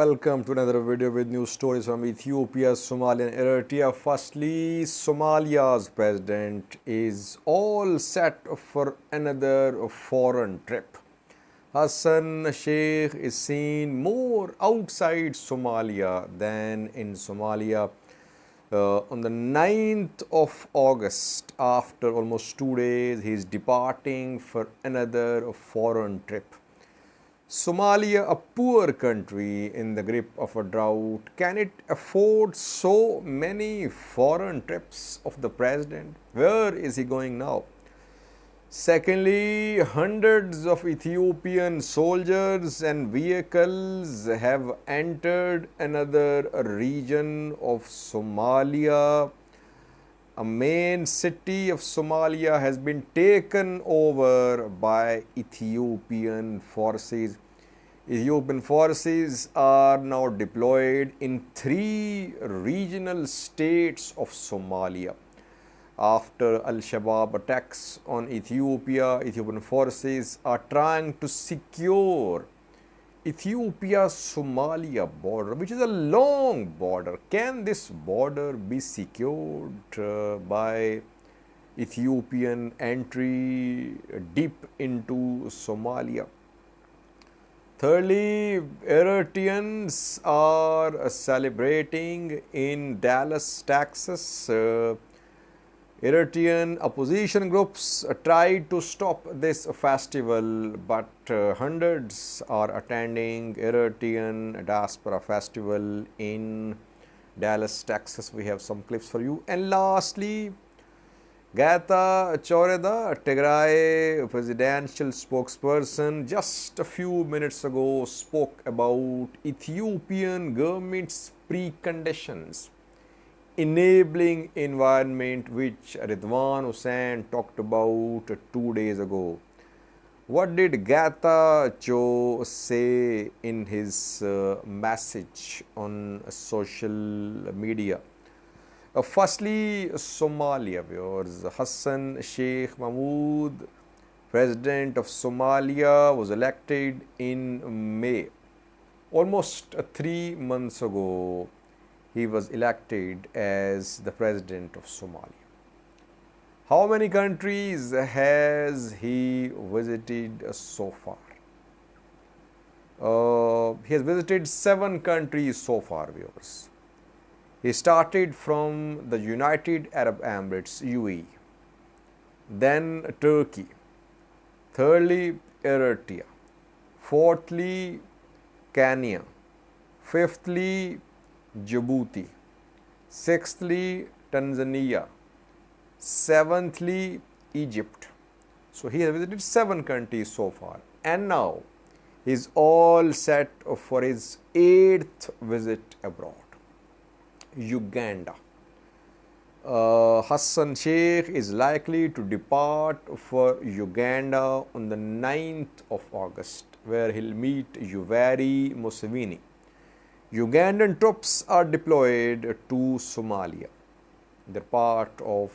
Welcome to another video with news stories from Ethiopia, Somalia and Eritrea. Firstly, Somalia's president is all set for another foreign trip. Hassan Sheikh is seen more outside Somalia than in Somalia. On the 9th of August, after almost 2 days, he is departing for another foreign trip. Somalia, a poor country in the grip of a drought, can it afford so many foreign trips of the president? Where is he going now? Secondly, hundreds of Ethiopian soldiers and vehicles have entered another region of Somalia. A main city of Somalia has been taken over by Ethiopian forces. Ethiopian forces are now deployed in 3 regional states of Somalia. After Al-Shabaab attacks on Ethiopia, Ethiopian forces are trying to secure Ethiopia-Somalia border, which is a long border. Can this border be secured by Ethiopian entry deep into Somalia? Thirdly, Eritreans are celebrating in Dallas, Texas. Eritrean opposition groups tried to stop this festival, but hundreds are attending Eritrean diaspora festival in Dallas, Texas. We have some clips for you. And lastly, Getachew Reda, Tigray presidential spokesperson, just a few minutes ago spoke about Ethiopian government's preconditions, enabling environment, which Ridwan Hussain talked about 2 days ago. What did Getachew say in his message on social media? Firstly, Somalia, viewers. Hassan Sheikh Mahmoud, president of Somalia, was elected in May. Almost 3 months ago, he was elected as the president of Somalia. How many countries has he visited so far? He has visited 7 countries so far, viewers. He started from the United Arab Emirates, UAE, then Turkey, thirdly, Eritrea, fourthly, Kenya, fifthly, Djibouti, sixthly, Tanzania, seventhly, Egypt. So he has visited 7 countries so far, and now he is all set for his 8th visit abroad. Uganda. Hassan Sheikh is likely to depart for Uganda on the 9th of August, where he'll meet Yoweri Museveni. Ugandan troops are deployed to Somalia. They're part of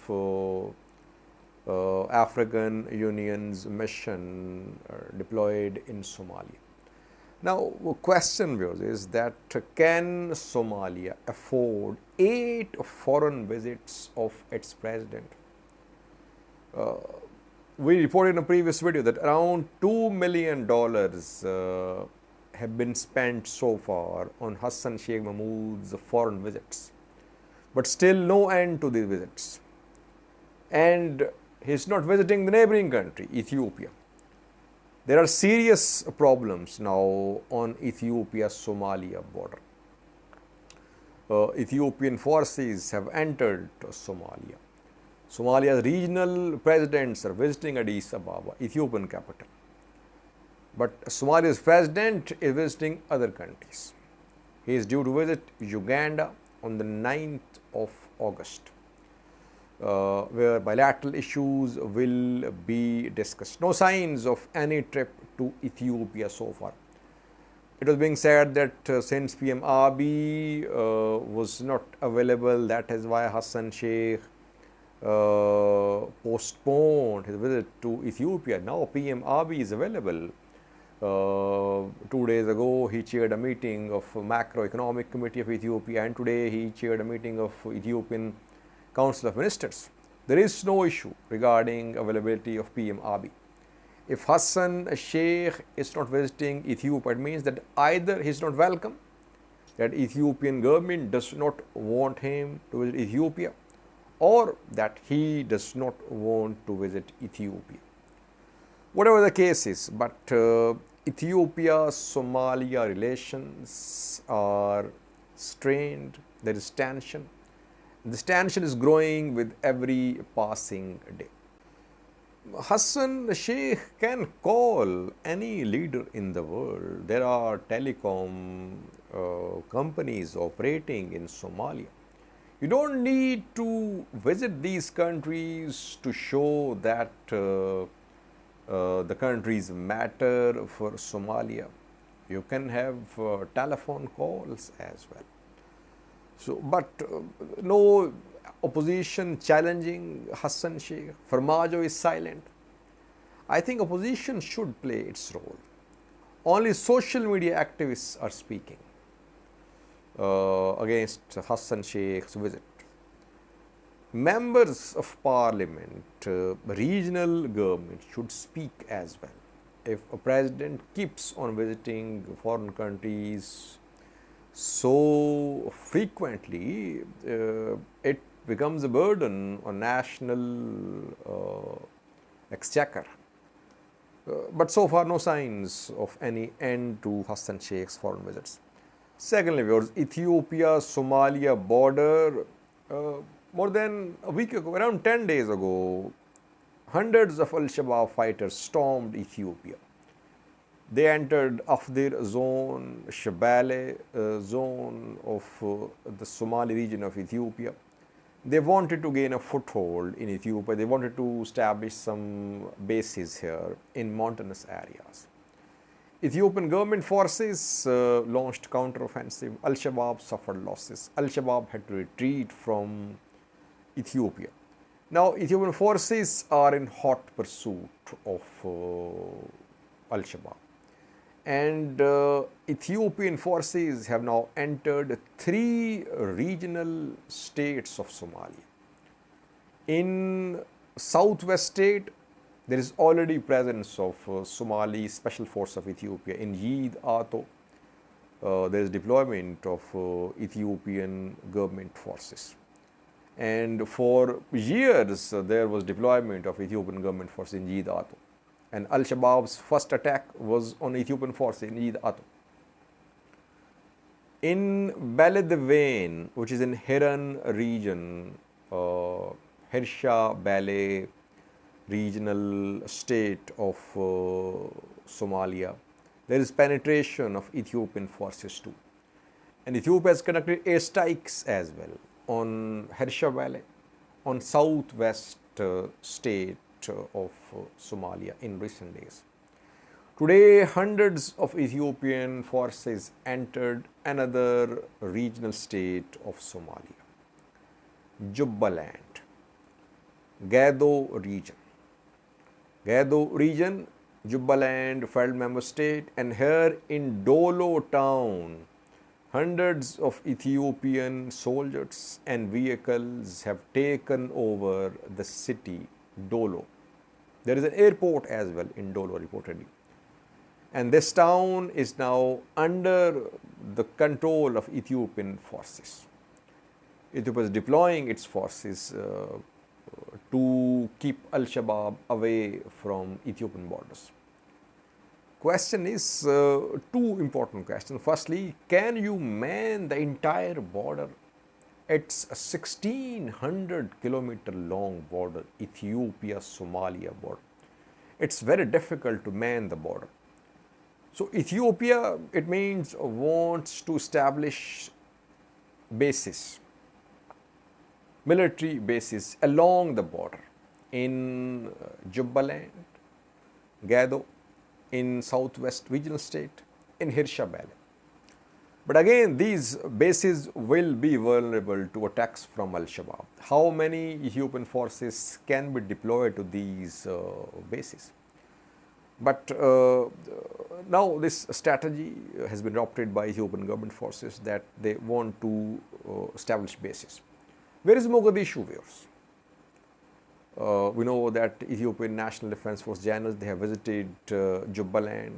African Union's mission deployed in Somalia. Now, the question, viewers, is that can Somalia afford 8 foreign visits of its president? We reported in a previous video that around $2 million have been spent so far on Hassan Sheikh Mahmoud's foreign visits, but still no end to these visits. And he's not visiting the neighboring country, Ethiopia. There are serious problems now on Ethiopia-Somalia border. Ethiopian forces have entered Somalia. Somalia's regional presidents are visiting Addis Ababa, Ethiopian capital. But Somalia's president is visiting other countries. He is due to visit Uganda on the 9th of August, where bilateral issues will be discussed. No signs of any trip to Ethiopia so far. It was being said that since PM Abiy was not available, that is why Hassan Sheikh postponed his visit to Ethiopia. Now PM Abiy is available. 2 days ago, he chaired a meeting of Macroeconomic Committee of Ethiopia, and today he chaired a meeting of Ethiopian Council of Ministers. There is no issue regarding availability of PM Abiy. If Hassan Sheikh is not visiting Ethiopia, it means that either he is not welcome, that Ethiopian government does not want him to visit Ethiopia, or that he does not want to visit Ethiopia. Whatever the case is, but Ethiopia-Somalia relations are strained. There is tension. This tension is growing with every passing day. Hassan Sheikh can call any leader in the world. There are telecom companies operating in Somalia. You don't need to visit these countries to show that the countries matter for Somalia. You can have telephone calls as well. So, but no opposition challenging Hassan Sheikh. Farmajo is silent. I think opposition should play its role. Only social media activists are speaking against Hassan Sheikh's visit. Members of parliament, regional government should speak as well. If a president keeps on visiting foreign countries so frequently, it becomes a burden on national exchequer. But so far, no signs of any end to Hassan Sheikh's foreign visits. Secondly, viewers, Ethiopia-Somalia border, more than a week ago, around 10 days ago, hundreds of Al-Shabaab fighters stormed Ethiopia. They entered Afdir zone, Shabelle zone of the Somali region of Ethiopia. They wanted to gain a foothold in Ethiopia. They wanted to establish some bases here in mountainous areas. Ethiopian government forces launched counteroffensive. Al-Shabaab suffered losses. Al-Shabaab had to retreat from Ethiopia. Now, Ethiopian forces are in hot pursuit of Al-Shabaab. And Ethiopian forces have now entered 3 regional states of Somalia. In southwest state, there is already presence of Somali Special Force of Ethiopia. In Yid Ato, there is deployment of Ethiopian government forces. And for years, there was deployment of Ethiopian government forces in Yid Ato. And Al-Shabaab's first attack was on Ethiopian forces in Yid Ato. In Beledweyne, which is in Hiran region, Hirsha Bale regional state of Somalia, there is penetration of Ethiopian forces too. And Ethiopia has conducted airstrikes as well on Hirsha Valley, on southwest state of Somalia in recent days. Today, hundreds of Ethiopian forces entered another regional state of Somalia, Jubaland, Gedo region. Gedo region, Jubaland, federal member state, and here in Dolow town, hundreds of Ethiopian soldiers and vehicles have taken over the city Dolow. There is an airport as well in Dolow reportedly. And this town is now under the control of Ethiopian forces. Ethiopia is deploying its forces to keep Al-Shabaab away from Ethiopian borders. Question is, 2 important questions. Firstly, can you man the entire border? It's a 1600 kilometer long border, Ethiopia-Somalia border. It's very difficult to man the border. So Ethiopia, it means, wants to establish bases, military bases along the border in Jubaland, Gedo, in southwest regional state, in Hirsha Valley. But again, these bases will be vulnerable to attacks from Al-Shabaab. How many Ethiopian forces can be deployed to these bases? But now this strategy has been adopted by Ethiopian government forces that they want to establish bases. Where is Mogadishu, viewers? We know that Ethiopian National Defense Force generals, they have visited Jubaland,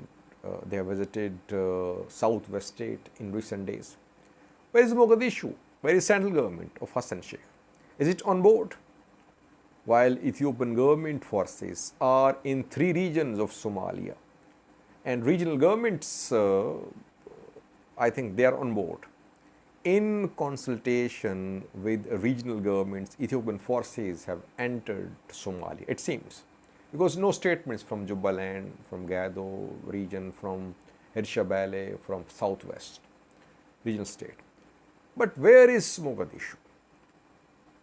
they have visited southwest state in recent days. Where is Mogadishu? Where is central government of Hassan Sheikh? Is it on board? While Ethiopian government forces are in 3 regions of Somalia, and regional governments, I think they are on board. In consultation with regional governments, Ethiopian forces have entered Somalia, it seems, because no statements from Jubaland, from Gedo region, from Eritrea, from southwest regional state. But where is Mogadishu,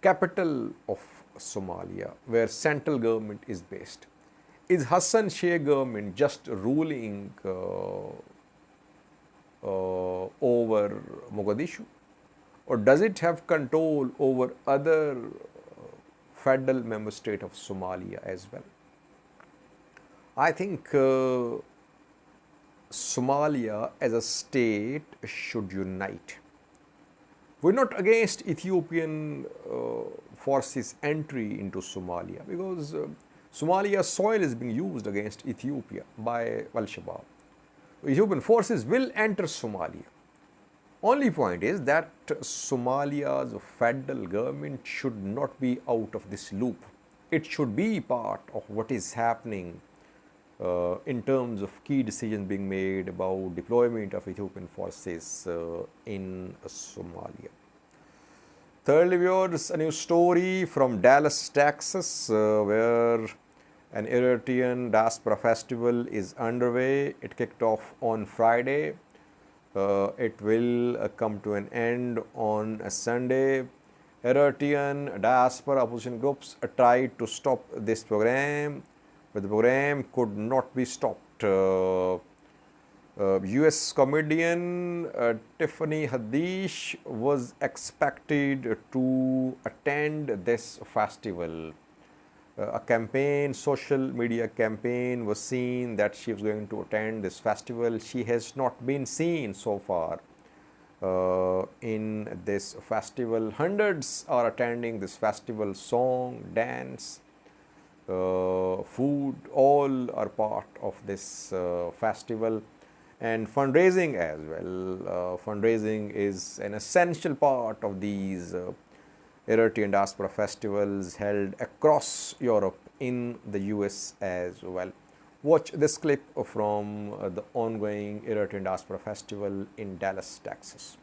capital of Somalia, where central government is based? Is Hassan Sheikh government just ruling over Mogadishu, or does it have control over other federal member state of Somalia as well? I think Somalia as a state should unite. We're not against Ethiopian forces entry into Somalia, because Somalia's soil is being used against Ethiopia by Al-Shabaab. Ethiopian forces will enter Somalia. Only point is that Somalia's federal government should not be out of this loop. It should be part of what is happening in terms of key decisions being made about deployment of Ethiopian forces in Somalia. Thirdly, viewers, a new story from Dallas, Texas, where an Eritrean diaspora festival is underway. It kicked off on Friday. It will come to an end on a Sunday. Eritrean diaspora opposition groups tried to stop this program, but the program could not be stopped. US comedian Tiffany Haddish was expected to attend this festival. A campaign, social media campaign was seen that she was going to attend this festival. She has not been seen so far in this festival. Hundreds are attending this festival. Song, dance, food, all are part of this festival, and fundraising as well. Fundraising is an essential part of these Eritrean diaspora festivals held across Europe, in the US as well. Watch this clip from the ongoing Eritrean diaspora festival in Dallas, Texas.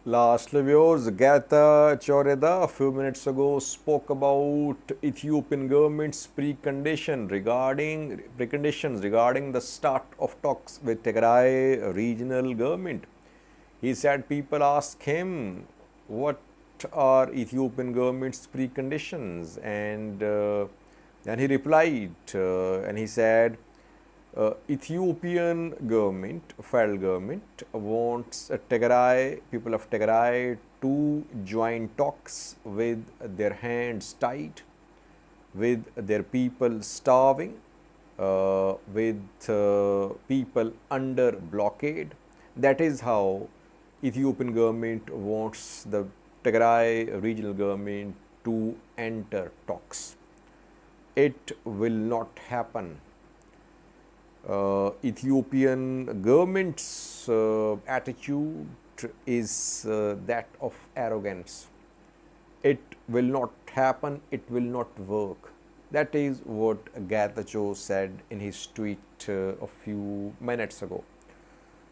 Lastly, viewers, Getachew Reda a few minutes ago spoke about Ethiopian government's preconditions regarding the start of talks with Tigray regional government. He said people ask him what are Ethiopian government's preconditions, and then he replied and he said, Ethiopian government, federal government, wants Tigray, people of Tigray, to join talks with their hands tied, with their people starving, with people under blockade. That is how Ethiopian government wants the Tigray regional government to enter talks. It will not happen. Ethiopian government's attitude is that of arrogance. It will not happen, it will not work. That is what Getachew said in his tweet a few minutes ago.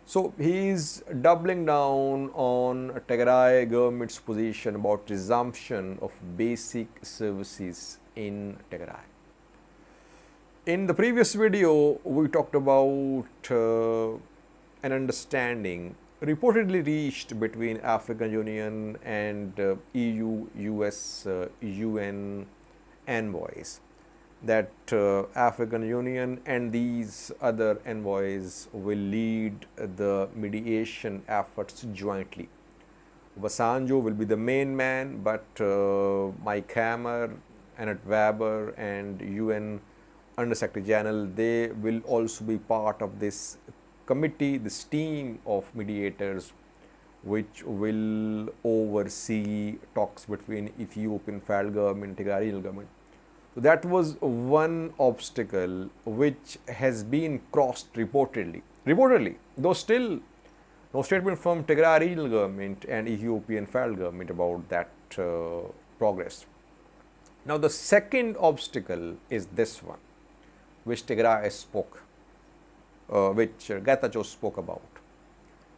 So he is doubling down on Tigray government's position about resumption of basic services in Tigray. In the previous video, we talked about an understanding reportedly reached between African Union and EU, US, UN envoys, that African Union and these other envoys will lead the mediation efforts jointly. Obasanjo will be the main man, but Mike Hammer, Annette Weber and UN Under Secretary General, they will also be part of this committee, this team of mediators, which will oversee talks between Ethiopian federal government and Tigray regional government. So that was one obstacle which has been crossed reportedly, though still no statement from Tigray regional government and Ethiopian federal government about that progress. Now the second obstacle is this one, which Tigray spoke, which Getachew spoke about: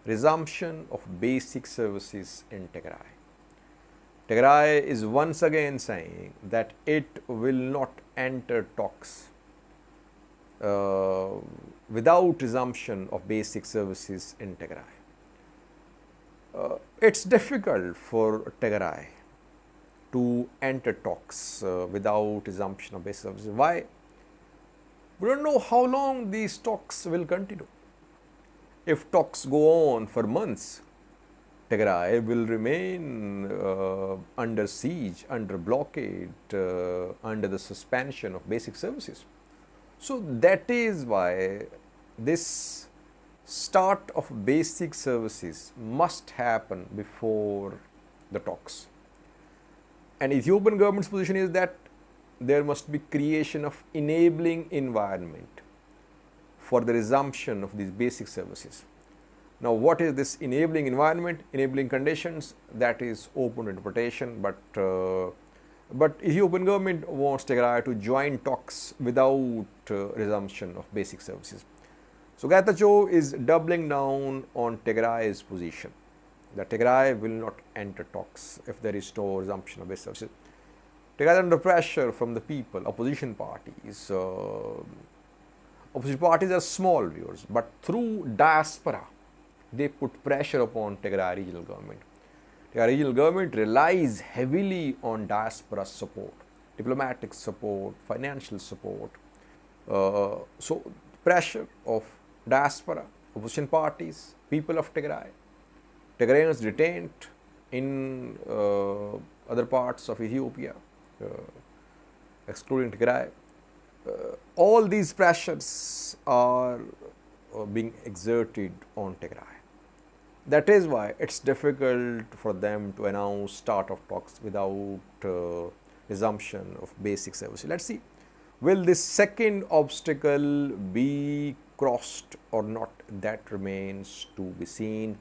resumption of basic services in Tigray. Tigray is once again saying that it will not enter talks without resumption of basic services in Tigray. It's difficult for Tigray to enter talks without resumption of basic services. Why? We don't know how long these talks will continue. If talks go on for months, Tigray will remain under siege, under blockade, under the suspension of basic services. So that is why this start of basic services must happen before the talks. And Ethiopian government's position is that there must be creation of enabling environment for the resumption of these basic services. Now, what is this enabling environment, enabling conditions? That is open to interpretation, but Ethiopian government wants Tigray to join talks without resumption of basic services. So Getachew is doubling down on Tigray's position, that Tigray will not enter talks if there is no resumption of basic services. Tigray is under pressure from the people, opposition parties. Opposition parties are small viewers, but through diaspora, they put pressure upon Tigray regional government. Tigray regional government relies heavily on diaspora support, diplomatic support, financial support. So pressure of diaspora, opposition parties, people of Tigray, Tigrayans detained in other parts of Ethiopia, excluding Tigray. All these pressures are being exerted on Tigray. That is why it's difficult for them to announce start of talks without resumption of basic services. Let's see, will this second obstacle be crossed or not? That remains to be seen.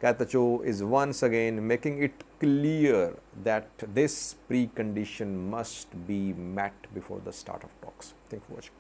Getachew is once again making it clear that this precondition must be met before the start of talks. Thank you for watching.